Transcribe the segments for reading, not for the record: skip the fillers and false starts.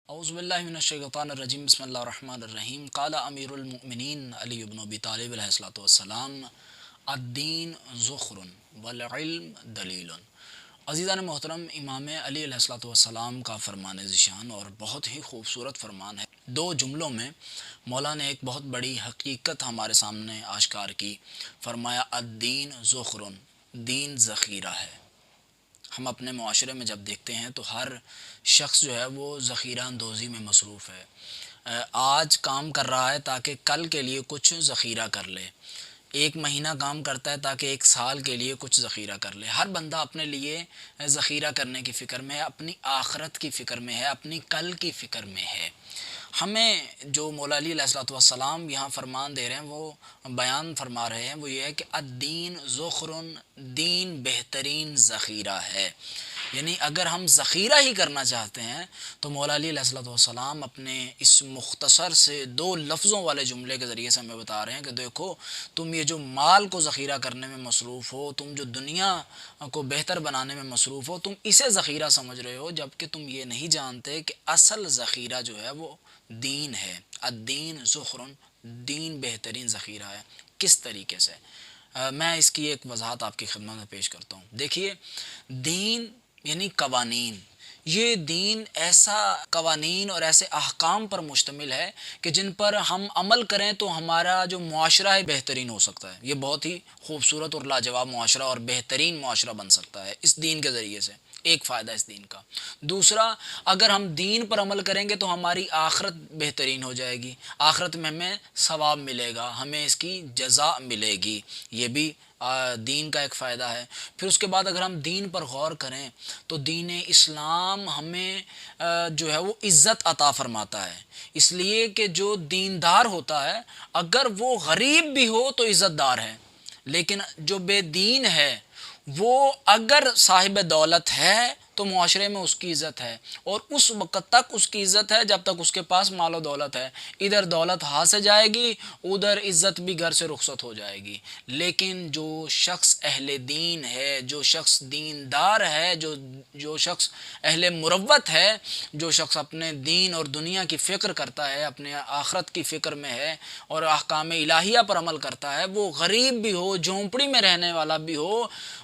اعوذ باللہ من الشیطان الرجیم بسم اللہ الرحمن الرحیم قال امیر المؤمنین علی بن ابی طالب علیہ الصلوۃ والسلام الدین ذخر والعلم دلیل۔ عزیزان محترم، امام علی علیہ الصلوۃ والسلام کا فرمان ذیشان اور بہت ہی خوبصورت فرمان ہے۔ دو جملوں میں مولا نے ایک بہت بڑی حقیقت ہمارے سامنے آشکار کی۔ فرمایا الدین ذخر، دین ذخیرہ ہے۔ ہم اپنے معاشرے میں جب دیکھتے ہیں تو ہر شخص جو ہے وہ ذخیرہ اندوزی میں مصروف ہے۔ آج کام کر رہا ہے تاکہ کل کے لیے کچھ ذخیرہ کر لے، ایک مہینہ کام کرتا ہے تاکہ ایک سال کے لیے کچھ ذخیرہ کر لے۔ ہر بندہ اپنے لیے ذخیرہ کرنے کی فکر میں ہے، اپنی آخرت کی فکر میں ہے، اپنی کل کی فکر میں ہے۔ ہمیں جو مولا علی علیہ الصلوۃ والسلام یہاں فرمان دے رہے ہیں، وہ بیان فرما رہے ہیں، وہ یہ ہے کہ الدین ذخر، دین بہترین ذخیرہ ہے۔ یعنی اگر ہم ذخیرہ ہی کرنا چاہتے ہیں تو مولا علی علیہ الصلوۃ والسلام اپنے اس مختصر سے دو لفظوں والے جملے کے ذریعے سے ہمیں بتا رہے ہیں کہ دیکھو، تم یہ جو مال کو ذخیرہ کرنے میں مصروف ہو، تم جو دنیا کو بہتر بنانے میں مصروف ہو، تم اسے ذخیرہ سمجھ رہے ہو، جبکہ تم یہ نہیں جانتے کہ اصل ذخیرہ جو ہے وہ دین ہے۔ الدین ذخر، دین بہترین ذخیرہ ہے۔ کس طریقے سے؟ میں اس کی ایک وضاحت آپ کی خدمت میں پیش کرتا ہوں۔ دیکھیے، دین یعنی قوانین، یہ دین ایسا قوانین اور ایسے احکام پر مشتمل ہے کہ جن پر ہم عمل کریں تو ہمارا جو معاشرہ ہے بہترین ہو سکتا ہے۔ یہ بہت ہی خوبصورت اور لاجواب معاشرہ اور بہترین معاشرہ بن سکتا ہے اس دین کے ذریعے سے۔ ایک فائدہ اس دین کا۔ دوسرا، اگر ہم دین پر عمل کریں گے تو ہماری آخرت بہترین ہو جائے گی، آخرت میں ہمیں ثواب ملے گا، ہمیں اس کی جزا ملے گی۔ یہ بھی دین کا ایک فائدہ ہے۔ پھر اس کے بعد اگر ہم دین پر غور کریں تو دین اسلام ہمیں جو ہے وہ عزت عطا فرماتا ہے، اس لیے کہ جو دیندار ہوتا ہے اگر وہ غریب بھی ہو تو عزت دار ہے، لیکن جو بے دین ہے وہ اگر صاحب دولت ہے تو معاشرے میں اس کی عزت ہے، اور اس وقت تک اس کی عزت ہے جب تک اس کے پاس مال و دولت ہے۔ ادھر دولت ہاتھ سے جائے گی، ادھر عزت بھی گھر سے رخصت ہو جائے گی۔ لیکن جو شخص اہل دین ہے، جو شخص دیندار ہے، جو شخص اہل مروت ہے، جو شخص اپنے دین اور دنیا کی فکر کرتا ہے، اپنے آخرت کی فکر میں ہے اور احکام الہیہ پر عمل کرتا ہے، وہ غریب بھی ہو، جھونپڑی میں رہنے والا بھی ہو،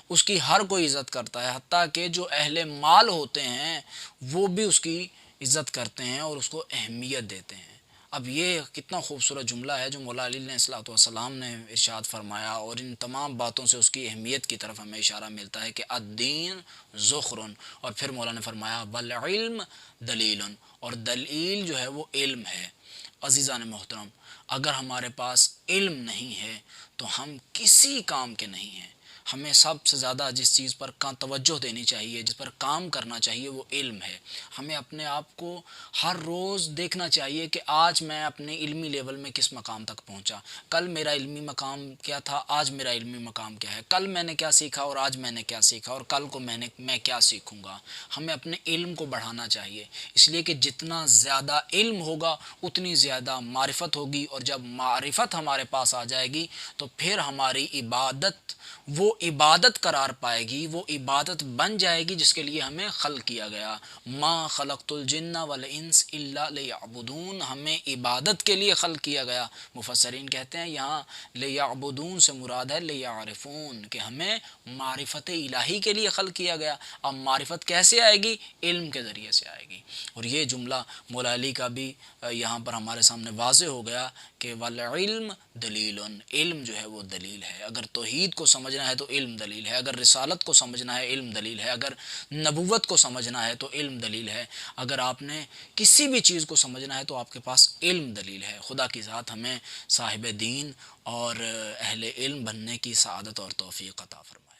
اس کی ہر کوئی عزت کرتا ہے۔ حتیٰ کہ جو اہل مال ہوتے ہیں وہ بھی اس کی عزت کرتے ہیں اور اس کو اہمیت دیتے ہیں۔ اب یہ کتنا خوبصورت جملہ ہے جو مولا علی علیہ الصلوۃ والسلام نے ارشاد فرمایا، اور ان تمام باتوں سے اس کی اہمیت کی طرف ہمیں اشارہ ملتا ہے کہ الدین ذخر، اور پھر مولا نے فرمایا والعلم دلیل، اور دلیل جو ہے وہ علم ہے۔ عزیزان محترم، اگر ہمارے پاس علم نہیں ہے تو ہم کسی کام کے نہیں ہیں۔ ہمیں سب سے زیادہ جس چیز پر توجہ دینی چاہیے، جس پر کام کرنا چاہیے، وہ علم ہے۔ ہمیں اپنے آپ کو ہر روز دیکھنا چاہیے کہ آج میں اپنے علمی لیول میں کس مقام تک پہنچا، کل میرا علمی مقام کیا تھا، آج میرا علمی مقام کیا ہے، کل میں نے کیا سیکھا اور آج میں نے کیا سیکھا، اور کل کو میں کیا سیکھوں گا۔ ہمیں اپنے علم کو بڑھانا چاہیے، اس لیے کہ جتنا زیادہ علم ہوگا اتنی زیادہ معرفت ہوگی، اور جب معرفت ہمارے پاس آ جائے گی تو پھر ہماری عبادت وہ عبادت قرار پائے گی، وہ عبادت بن جائے گی جس کے لیے ہمیں خلق کیا گیا۔ ما خلقت الجن والانس الا لیعبدون، ہمیں عبادت کے لیے خلق کیا گیا۔ مفسرین کہتے ہیں یہاں لیعبدون سے مراد ہے لیعرفون، کہ ہمیں معرفت الہی کے لیے خلق کیا گیا۔ اب معرفت کیسے آئے گی؟ علم کے ذریعے سے آئے گی۔ اور یہ جملہ مولا علی کا بھی یہاں پر ہمارے سامنے واضح ہو گیا کہ والعلم دلیل، علم جو ہے وہ دلیل ہے۔ اگر توحید کو سمجھنا ہے تو علم دلیل ہے، اگر رسالت کو سمجھنا ہے علم دلیل ہے، اگر نبوت کو سمجھنا ہے تو علم دلیل ہے، اگر آپ نے کسی بھی چیز کو سمجھنا ہے تو آپ کے پاس علم دلیل ہے۔ خدا کی ذات ہمیں صاحب دین اور اہل علم بننے کی سعادت اور توفیق عطا فرمائے۔